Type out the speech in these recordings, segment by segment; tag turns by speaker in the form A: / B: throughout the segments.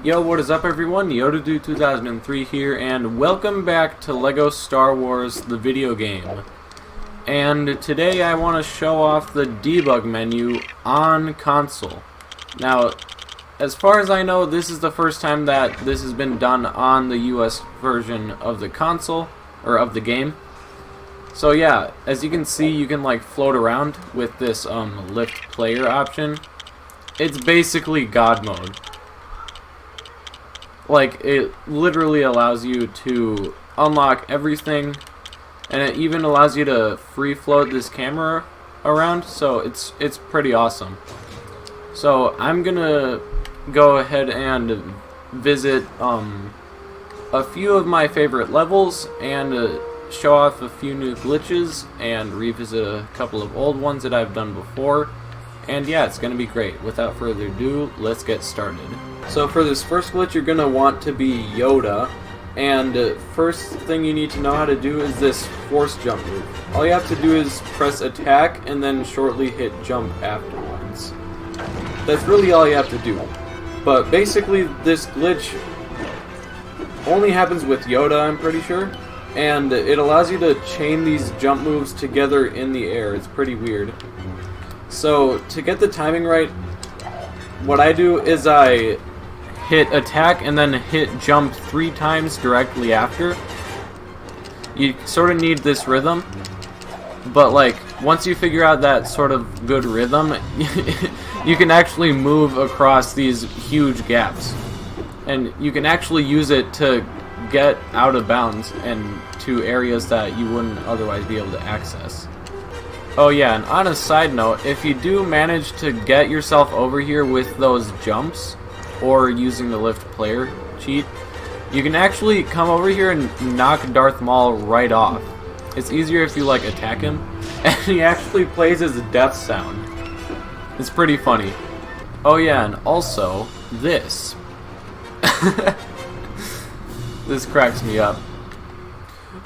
A: Yo, what is up everyone? Yoda 2003 here, and welcome back to LEGO Star Wars, the video game. And today I want to show off the debug menu on console. Now, as far as I know, this is the first time that this has been done on the US version of the console, or of the game. So yeah, as you can see, you can like float around with this lift player option. It's basically God mode. Like, it literally allows you to unlock everything, and it even allows you to free float this camera around, so it's pretty awesome. So I'm gonna go ahead and visit a few of my favorite levels and show off a few new glitches and revisit a couple of old ones that I've done before. And yeah, it's going to be great. Without further ado, let's get started. So for this first glitch, you're going to want to be Yoda. And first thing you need to know how to do is this force jump move. All you have to do is press attack and then shortly hit jump afterwards. That's really all you have to do. But basically, this glitch only happens with Yoda, I'm pretty sure. And it allows you to chain these jump moves together in the air. It's pretty weird. So, to get the timing right, what I do is I hit attack and then hit jump 3 times directly after. You sort of need this rhythm, but like, once you figure out that sort of good rhythm, you can actually move across these huge gaps. And you can actually use it to get out of bounds and to areas that you wouldn't otherwise be able to access. Oh yeah, and on a side note, if you do manage to get yourself over here with those jumps, or using the lift player cheat, you can actually come over here and knock Darth Maul right off. It's easier if you like attack him, and he actually plays his death sound. It's pretty funny. Oh yeah, and also, this. This cracks me up.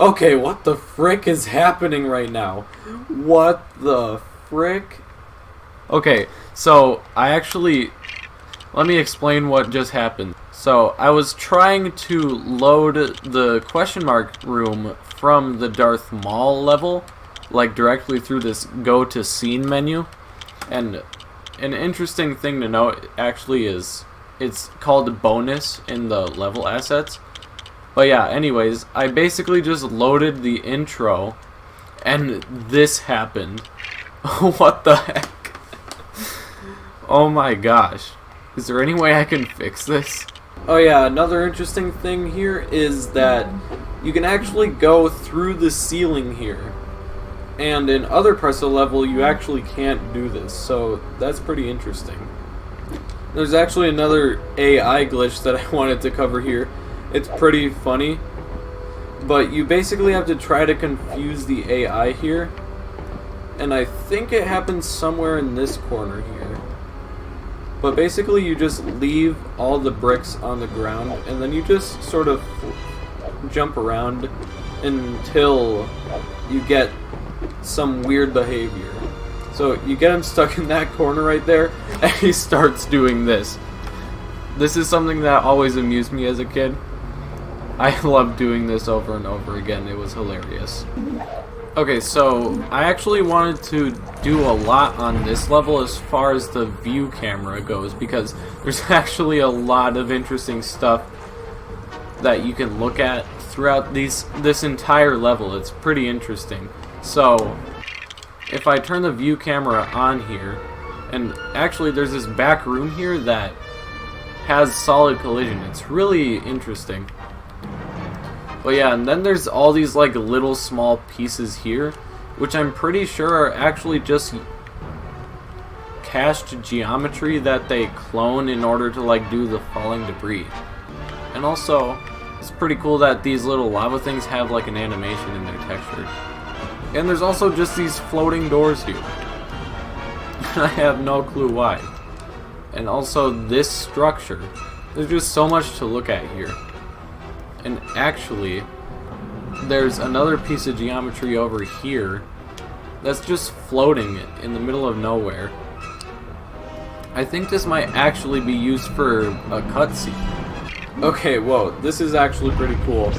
A: Okay, what the frick is happening right now? What the frick? Okay, so let me explain what just happened. So, I was trying to load the question mark room from the Darth Maul level, like directly through this go to scene menu. And an interesting thing to note actually is it's called bonus in the level assets. But yeah, anyways, I basically just loaded the intro, and this happened. What the heck? Oh my gosh. Is there any way I can fix this? Oh yeah, another interesting thing here is that you can actually go through the ceiling here. And in other parts of the level, you actually can't do this, so that's pretty interesting. There's actually another AI glitch that I wanted to cover here. It's pretty funny, but you basically have to try to confuse the AI here, and I think it happens somewhere in this corner here. But basically you just leave all the bricks on the ground, and then you just sort of jump around until you get some weird behavior. So you get him stuck in that corner right there, and he starts doing this. This is something that always amused me as a kid. I loved doing this over and over again. It was hilarious. Okay, so I actually wanted to do a lot on this level as far as the view camera goes, because there's actually a lot of interesting stuff that you can look at throughout this entire level. It's pretty interesting. So, if I turn the view camera on here, and actually there's this back room here that has solid collision. It's really interesting. But yeah, and then there's all these like little small pieces here, which I'm pretty sure are actually just cached geometry that they clone in order to like do the falling debris. And also, it's pretty cool that these little lava things have like an animation in their texture. And there's also just these floating doors here. I have no clue why. And also this structure. There's just so much to look at here. And actually, there's another piece of geometry over here that's just floating in the middle of nowhere. I think this might actually be used for a cutscene. Okay, whoa, this is actually pretty cool.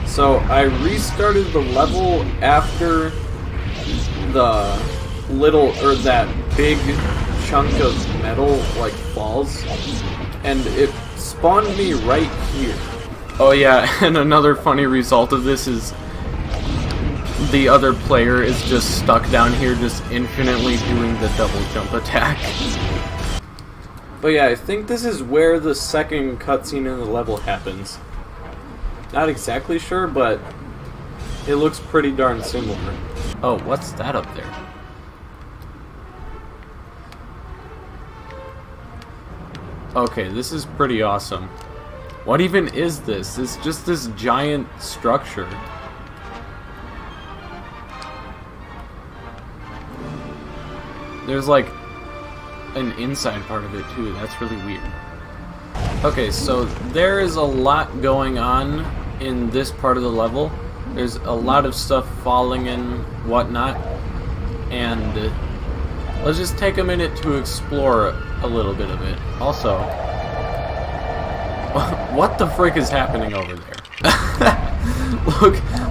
A: So, I restarted the level after the that big chunk of metal, like, falls, and it spawned me right here. Oh yeah, and another funny result of this is the other player is just stuck down here just infinitely doing the double jump attack. But yeah, I think this is where the second cutscene in the level happens. Not exactly sure, but it looks pretty darn similar. Oh, what's that up there? Okay, this is pretty awesome. What even is this? It's just this giant structure. There's like an inside part of it too. That's really weird. Okay, so there is a lot going on in this part of the level. There's a lot of stuff falling and whatnot, and let's just take a minute to explore a little bit of it. Also, what the frick is happening over there?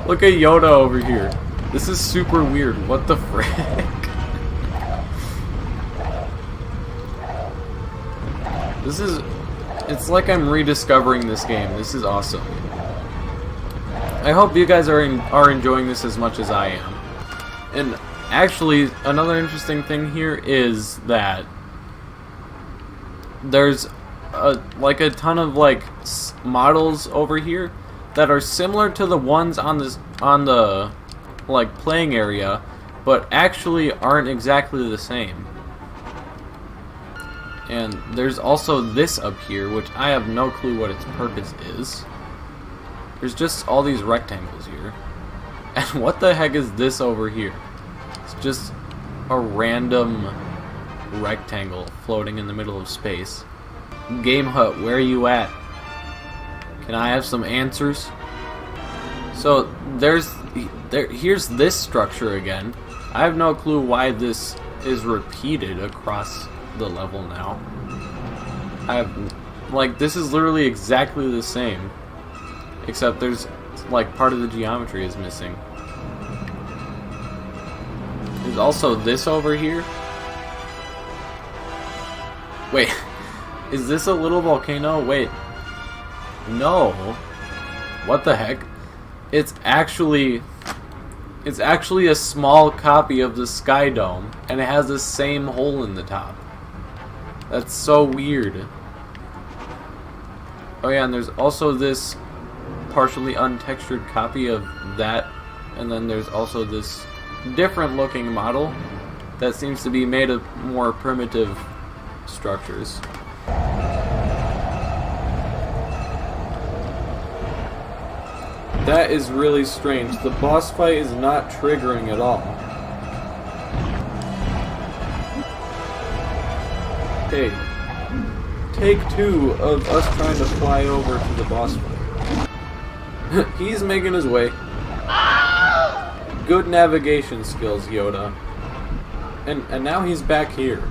A: Look at Yoda over here. This is super weird. What the frick? It's like I'm rediscovering this game. This is awesome. I hope you guys are enjoying this as much as I am. And actually, another interesting thing here is that there's like a ton of like models over here that are similar to the ones on the like playing area, but actually aren't exactly the same. And there's also this up here, which I have no clue what its purpose is. There's just all these rectangles here. And what the heck is this over here? It's just a random rectangle floating in the middle of space. Game Hut, where are you at? Can I have some answers? So here's this structure again. I have no clue why this is repeated across the level now. This is literally exactly the same, except there's like part of the geometry is missing. There's also this over here. Wait, is this a little volcano? Wait, no. What the heck? It's actually a small copy of the Sky Dome, and it has the same hole in the top. That's so weird. Oh yeah, and there's also this partially untextured copy of that, and then there's also this different looking model that seems to be made of more primitive structures. That is really strange. The boss fight is not triggering at all. Okay, take 2 of us trying to fly over to the boss fight. He's making his way. Good navigation skills, Yoda. And now he's back here.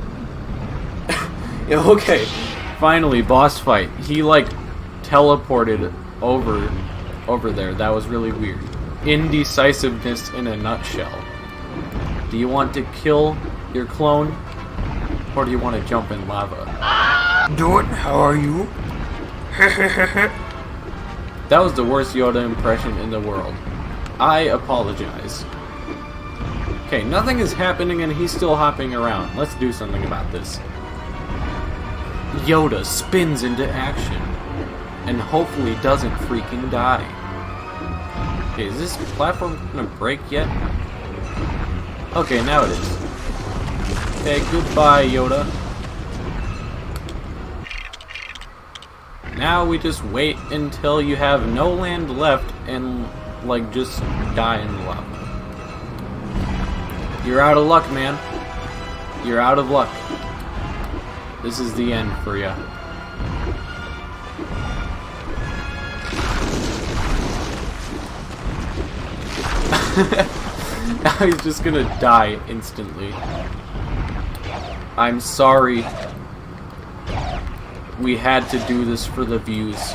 A: Yeah, okay, finally, boss fight. He like teleported over there. That was really weird. Indecisiveness in a nutshell. Do you want to kill your clone? Or do you want to jump in lava?
B: Doing? How are you?
A: That was the worst Yoda impression in the world. I apologize. Okay, nothing is happening and he's still hopping around. Let's do something about this. Yoda spins into action. And hopefully doesn't freaking die. Okay, is this platform gonna break yet? Okay, now it is. Okay, goodbye, Yoda. Now we just wait until you have no land left and, like, just die in the lava. You're out of luck, man. You're out of luck. This is the end for ya. Now he's just gonna die instantly. I'm sorry. We had to do this for the views.